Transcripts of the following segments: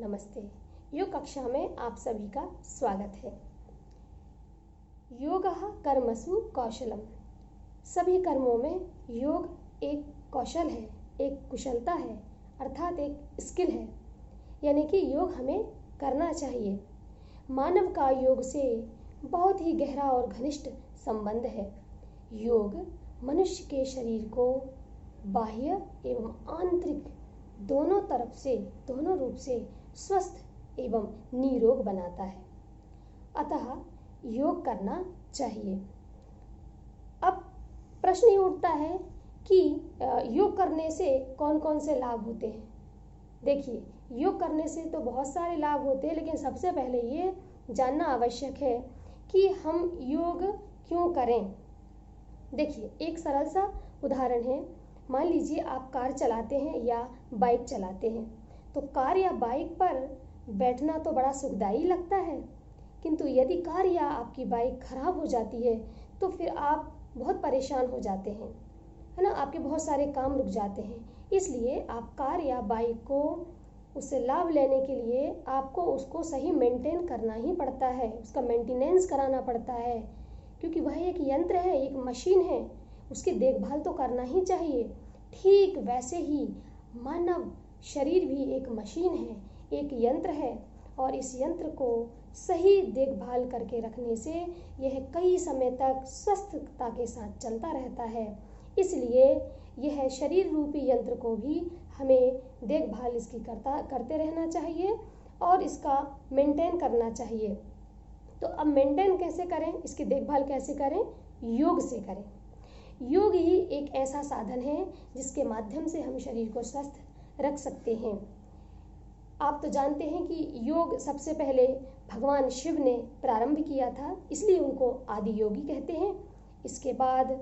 नमस्ते। योग कक्षा में आप सभी का स्वागत है। योगः कर्मसु कौशलम। सभी कर्मों में योग एक कौशल है, एक कुशलता है, अर्थात एक स्किल है, यानी कि योग हमें करना चाहिए। मानव का योग से बहुत ही गहरा और घनिष्ठ संबंध है। योग मनुष्य के शरीर को बाह्य एवं आंतरिक दोनों रूप से स्वस्थ एवं निरोग बनाता है। अतः योग करना चाहिए। अब प्रश्न ये उठता है कि योग करने से कौन कौन से लाभ होते हैं। देखिए, योग करने से तो बहुत सारे लाभ होते हैं, लेकिन सबसे पहले ये जानना आवश्यक है कि हम योग क्यों करें। देखिए, एक सरल सा उदाहरण है। मान लीजिए आप कार चलाते हैं या बाइक चलाते हैं, तो कार या बाइक पर बैठना तो बड़ा सुखदायी लगता है, किंतु यदि कार या आपकी बाइक खराब हो जाती है तो फिर आप बहुत परेशान हो जाते हैं, है ना। आपके बहुत सारे काम रुक जाते हैं। इसलिए आप कार या बाइक को उससे लाभ लेने के लिए आपको उसको सही मेंटेन करना ही पड़ता है, उसका मेंटेनेंस कराना पड़ता है, क्योंकि वह एक यंत्र है, एक मशीन है, उसकी देखभाल तो करना ही चाहिए। ठीक वैसे ही मानव शरीर भी एक मशीन है, एक यंत्र है, और इस यंत्र को सही देखभाल करके रखने से यह कई समय तक स्वस्थता के साथ चलता रहता है। इसलिए यह शरीर रूपी यंत्र को भी हमें देखभाल इसकी करते रहना चाहिए और इसका मेंटेन करना चाहिए। तो अब मेंटेन कैसे करें, इसकी देखभाल कैसे करें? योग से करें। योग ही एक ऐसा साधन है जिसके माध्यम से हम शरीर को स्वस्थ रख सकते हैं। आप तो जानते हैं कि योग सबसे पहले भगवान शिव ने प्रारंभ किया था, इसलिए उनको आदि योगी कहते हैं। इसके बाद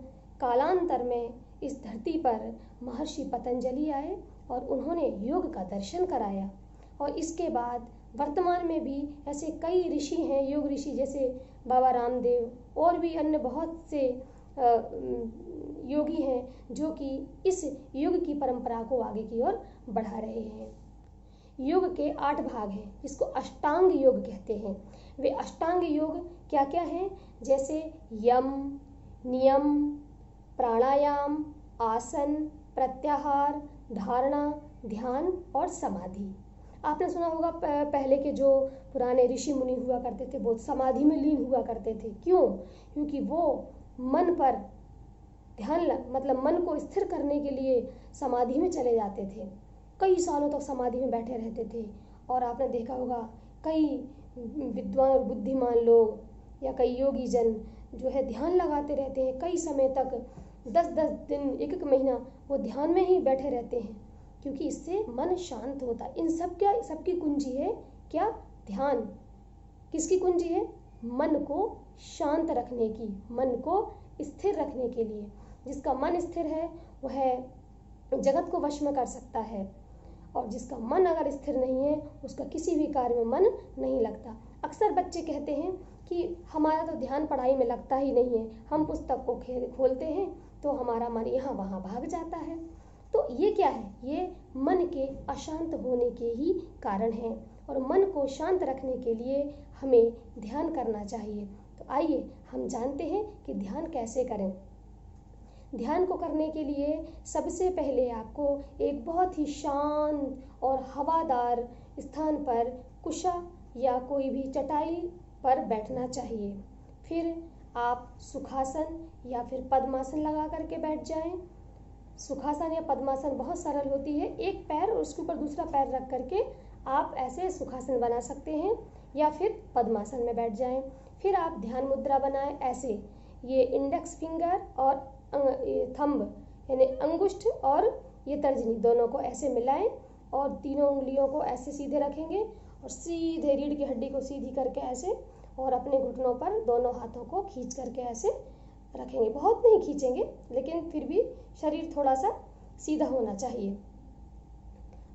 कालांतर में इस धरती पर महर्षि पतंजलि आए और उन्होंने योग का दर्शन कराया, और इसके बाद वर्तमान में भी ऐसे कई ऋषि हैं, योग ऋषि, जैसे बाबा रामदेव और भी अन्य बहुत से योगी हैं जो कि इस योग की परंपरा को आगे की ओर बढ़ा रहे हैं। योग के 8 भाग हैं, जिसको अष्टांग योग कहते हैं। वे अष्टांग योग क्या क्या हैं? जैसे यम, नियम, प्राणायाम, आसन, प्रत्याहार, धारणा, ध्यान और समाधि। आपने सुना होगा पहले के जो पुराने ऋषि मुनि हुआ करते थे वो समाधि में लीन हुआ करते थे। क्यों? क्योंकि वो मन पर ध्यान मतलब मन को स्थिर करने के लिए समाधि में चले जाते थे, कई सालों तक समाधि में बैठे रहते थे। और आपने देखा होगा कई विद्वान और बुद्धिमान लोग या कई योगी जन जो है ध्यान लगाते रहते हैं, कई समय तक 10-10 दिन, 1-1 महीना वो ध्यान में ही बैठे रहते हैं, क्योंकि इससे मन शांत होता है। इन सबकी कुंजी है क्या? ध्यान। किसकी कुंजी है? मन को शांत रखने की, मन को स्थिर रखने के लिए। जिसका मन स्थिर है वह जगत को वश में कर सकता है, और जिसका मन अगर स्थिर नहीं है उसका किसी भी कार्य में मन नहीं लगता। अक्सर बच्चे कहते हैं कि हमारा तो ध्यान पढ़ाई में लगता ही नहीं है, हम पुस्तक को खोलते हैं तो हमारा मन यहाँ वहाँ भाग जाता है। तो ये क्या है? ये मन के अशांत होने के ही कारण है, और मन को शांत रखने के लिए हमें ध्यान करना चाहिए। तो आइए हम जानते हैं कि ध्यान कैसे करें। ध्यान को करने के लिए सबसे पहले आपको एक बहुत ही शांत और हवादार स्थान पर कुशा या कोई भी चटाई पर बैठना चाहिए। फिर आप सुखासन या फिर पद्मासन लगा करके बैठ जाएं। सुखासन या पद्मासन बहुत सरल होती है, एक पैर और उसके ऊपर दूसरा पैर रख करके आप ऐसे सुखासन बना सकते हैं, या फिर पद्मासन में बैठ जाएं। फिर आप ध्यान मुद्रा बनाएं ऐसे, ये इंडेक्स फिंगर और थंब यानी अंगुष्ठ और ये तर्जनी दोनों को ऐसे मिलाएं, और तीनों उंगलियों को ऐसे सीधे रखेंगे और सीधे रीढ़ की हड्डी को सीधी करके ऐसे, और अपने घुटनों पर दोनों हाथों को खींच करके ऐसे रखेंगे। बहुत नहीं खींचेंगे, लेकिन फिर भी शरीर थोड़ा सा सीधा होना चाहिए।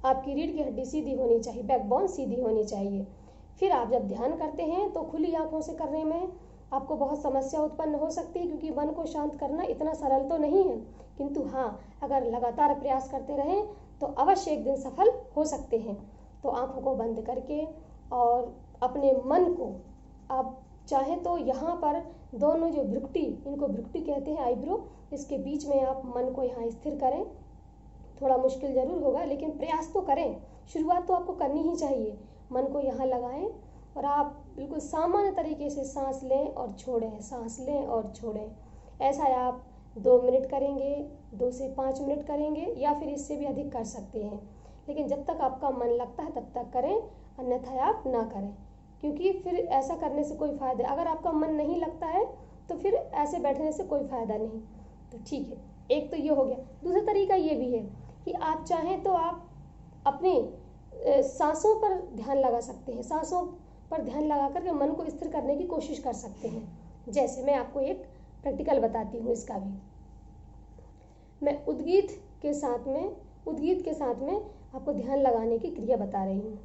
आपकी रीढ़ की हड्डी सीधी होनी चाहिए, बैकबोन सीधी होनी चाहिए। फिर आप जब ध्यान करते हैं तो खुली आंखों से करने में आपको बहुत समस्या उत्पन्न हो सकती है, क्योंकि मन को शांत करना इतना सरल तो नहीं है, किंतु हाँ, अगर लगातार प्रयास करते रहें तो अवश्य एक दिन सफल हो सकते हैं। तो आंखों को बंद करके और अपने मन को आप चाहें तो यहाँ पर दोनों जो भ्रुकुटी, इनको भ्रुकुटी कहते हैं, आईब्रो, इसके बीच में आप मन को यहाँ स्थिर करें। थोड़ा मुश्किल ज़रूर होगा लेकिन प्रयास तो करें, शुरुआत तो आपको करनी ही चाहिए। मन को यहाँ लगाएं और आप बिल्कुल सामान्य तरीके से सांस लें और छोड़ें, सांस लें और छोड़ें। ऐसा आप 2 मिनट करेंगे, 2 से 5 मिनट करेंगे या फिर इससे भी अधिक कर सकते हैं, लेकिन जब तक आपका मन लगता है तब तक करें, अन्यथा आप ना करें, क्योंकि फिर ऐसा करने से कोई फ़ायदा, अगर आपका मन नहीं लगता है तो फिर ऐसे बैठने से कोई फ़ायदा नहीं। तो ठीक है, एक तो ये हो गया। दूसरा तरीका ये भी है कि आप चाहें तो आप अपनी सांसों पर ध्यान लगा सकते हैं, सांसों पर ध्यान लगा करके मन को स्थिर करने की कोशिश कर सकते हैं। जैसे मैं आपको एक प्रैक्टिकल बताती हूँ इसका भी। मैं उद्गीत के साथ में आपको ध्यान लगाने की क्रिया बता रही हूँ।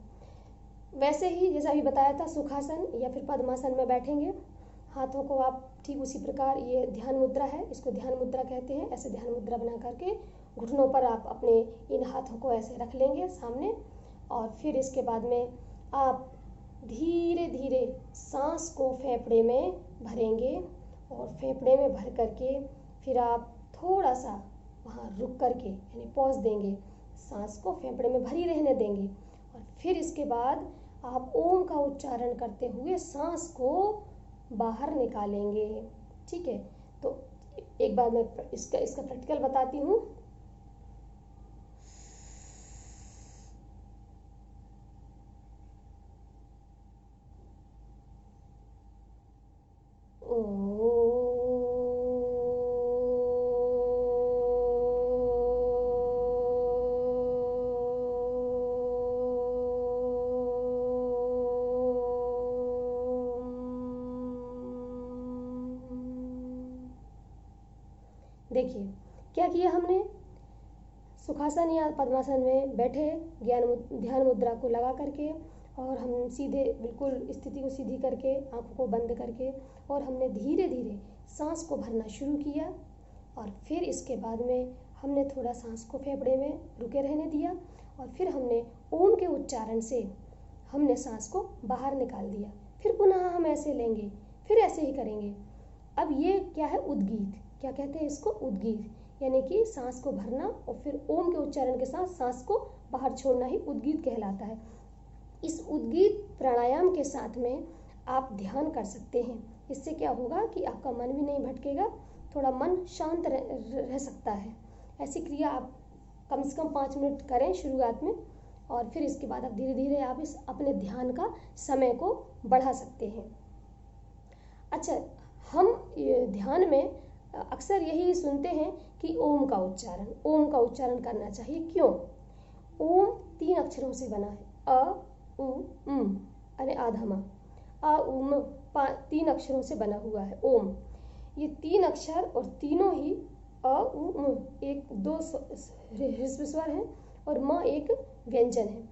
वैसे ही जैसा अभी बताया था, सुखासन या फिर पद्मासन में बैठेंगे, हाथों को आप ठीक उसी प्रकार, ये ध्यान मुद्रा है, इसको ध्यान मुद्रा कहते हैं। ऐसे ध्यान मुद्रा बना करके घुटनों पर आप अपने इन हाथों को ऐसे रख लेंगे सामने, और फिर इसके बाद में आप धीरे धीरे सांस को फेफड़े में भरेंगे और फेफड़े में भर करके फिर आप थोड़ा सा वहाँ रुक करके यानी पॉज देंगे, सांस को फेफड़े में भरी रहने देंगे और फिर इसके बाद आप ओम का उच्चारण करते हुए सांस को बाहर निकालेंगे। ठीक है, तो एक बार मैं इसका प्रैक्टिकल बताती हूँ। देखिए क्या किया हमने, सुखासन या पद्मासन में बैठे ध्यान मुद्रा को लगा करके और हम सीधे बिल्कुल स्थिति को सीधी करके आंखों को बंद करके और हमने धीरे धीरे सांस को भरना शुरू किया और फिर इसके बाद में हमने थोड़ा सांस को फेफड़े में रुके रहने दिया और फिर हमने ओम के उच्चारण से हमने सांस को बाहर निकाल दिया। फिर पुनः हम ऐसे लेंगे, फिर ऐसे ही करेंगे। अब ये क्या है, उद्गीत, क्या कहते हैं इसको, उद्गीत, यानी कि सांस को भरना और फिर ओम के उच्चारण के साथ सांस को बाहर छोड़ना ही उद्गीत कहलाता है। इस उद्गीत प्राणायाम के साथ में आप ध्यान कर सकते हैं। इससे क्या होगा कि आपका मन भी नहीं भटकेगा, थोड़ा मन शांत रह सकता है। ऐसी क्रिया आप कम से कम 5 मिनट करें शुरुआत में और फिर इसके बाद आप धीरे धीरे आप इस अपने ध्यान का समय को बढ़ा सकते हैं। अच्छा, हम ध्यान में अक्सर यही सुनते हैं कि ओम का उच्चारण करना चाहिए। क्यों? ओम 3 अक्षरों से बना है, अ उ म, अरे आधमा, अ उ म, 3 अक्षरों से बना हुआ है ओम। ये 3 अक्षर और तीनों ही अ उ म, एक 2 ह्रस्व स्वर हैं और म एक व्यंजन है।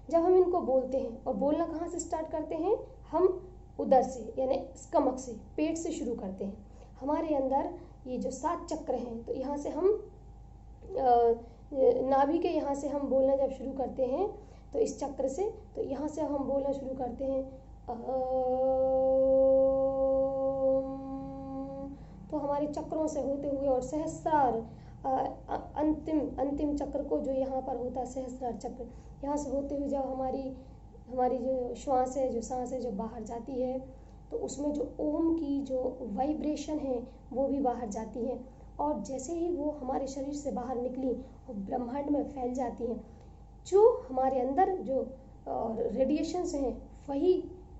जब हम इनको बोलते हैं और बोलना कहाँ से स्टार्ट करते हैं, हम उदर से यानी स्टमक से, पेट से शुरू करते हैं। हमारे अंदर ये जो 7 चक्र हैं, तो यहाँ से हम नाभि के यहाँ से हम बोलना जब शुरू करते हैं तो इस चक्र से, तो यहाँ से हम बोलना शुरू करते हैं तो हमारे चक्रों से होते हुए और सहस्रार अंतिम चक्र को जो यहाँ पर होता है सहस्रार चक्र, यहाँ से होते हुए जब हमारी जो श्वास है, जो सांस है, जो बाहर जाती है तो उसमें जो ओम की जो वाइब्रेशन है वो भी बाहर जाती है और जैसे ही वो हमारे शरीर से बाहर निकली और ब्रह्मांड में फैल जाती हैं। जो हमारे अंदर जो रेडिएशंस हैं वही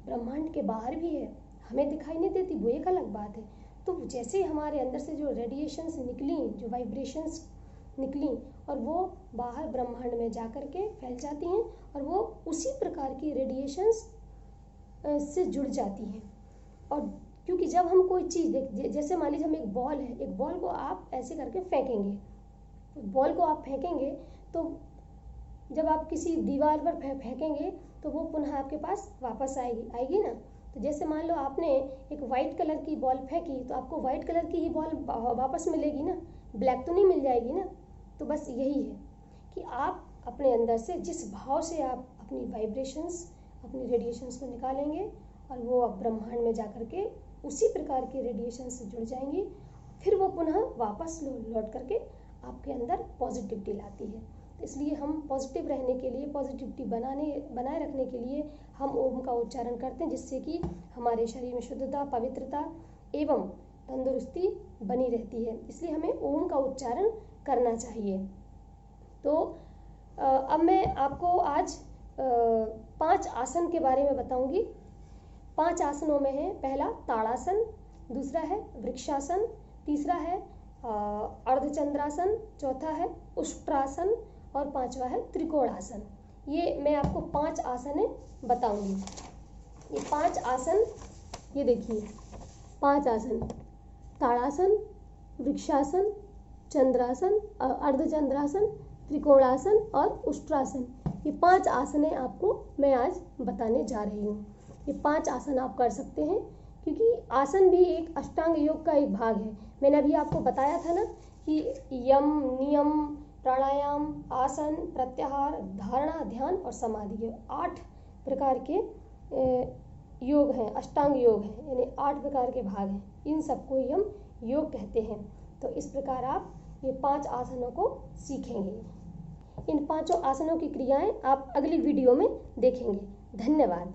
ब्रह्मांड के बाहर भी है, हमें दिखाई नहीं देती, वो एक अलग बात है। तो जैसे ही हमारे अंदर से जो रेडिएशंस निकली, जो वाइब्रेशंस निकली और वो बाहर ब्रह्मांड में जा कर के फैल जाती हैं और वो उसी प्रकार की रेडिएशंस से जुड़ जाती हैं। और क्योंकि जब हम कोई चीज़ जैसे मान लीजिए हम एक बॉल है, एक बॉल को आप ऐसे करके फेंकेंगे, बॉल को आप फेंकेंगे तो जब आप किसी दीवार पर फेंकेंगे तो वो पुनः आपके पास वापस आएगी ना। तो जैसे मान लो आपने एक वाइट कलर की बॉल फेंकी तो आपको वाइट कलर की ही बॉल वापस मिलेगी ना, ब्लैक तो नहीं मिल जाएगी ना। तो बस यही है कि आप अपने अंदर से जिस भाव से आप अपनी वाइब्रेशंस, अपनी रेडिएशंस को निकालेंगे और वो अब ब्रह्मांड में जाकर के उसी प्रकार के रेडिएशन से जुड़ जाएंगी। फिर वो पुनः वापस लौट करके आपके अंदर पॉजिटिविटी लाती है। तो इसलिए हम पॉजिटिव रहने के लिए, पॉजिटिविटी बनाए रखने के लिए हम ओम का उच्चारण करते हैं, जिससे कि हमारे शरीर में शुद्धता, पवित्रता एवं तंदुरुस्ती बनी रहती है। इसलिए हमें ओम का उच्चारण करना चाहिए। तो अब मैं आपको आज 5 आसन के बारे में बताऊंगी। 5 आसनों में है, पहला ताड़ासन, दूसरा है वृक्षासन, तीसरा है अर्धचंद्रासन, चौथा है उष्ट्रासन और 5वां है त्रिकोणासन। ये मैं आपको 5 आसन बताऊंगी। ये 5 आसन, ये देखिए 5 आसन, ताड़ासन, वृक्षासन, चंद्रासन, अर्धचंद्रासन, त्रिकोणासन और उष्ट्रासन। ये 5 आसनें आपको मैं आज बताने जा रही हूँ। ये 5 आसन आप कर सकते हैं, क्योंकि आसन भी एक अष्टांग योग का एक भाग है। मैंने अभी आपको बताया था ना कि यम, नियम, प्राणायाम, आसन, प्रत्याहार, धारणा, ध्यान और समाधि, ये 8 प्रकार के योग हैं, अष्टांग योग हैं, यानी 8 प्रकार के भाग हैं। इन सबको ही हम योग कहते हैं। तो इस प्रकार आप ये 5 आसनों को सीखेंगे। इन 5 आसनों की क्रियाएं आप अगली वीडियो में देखेंगे। धन्यवाद।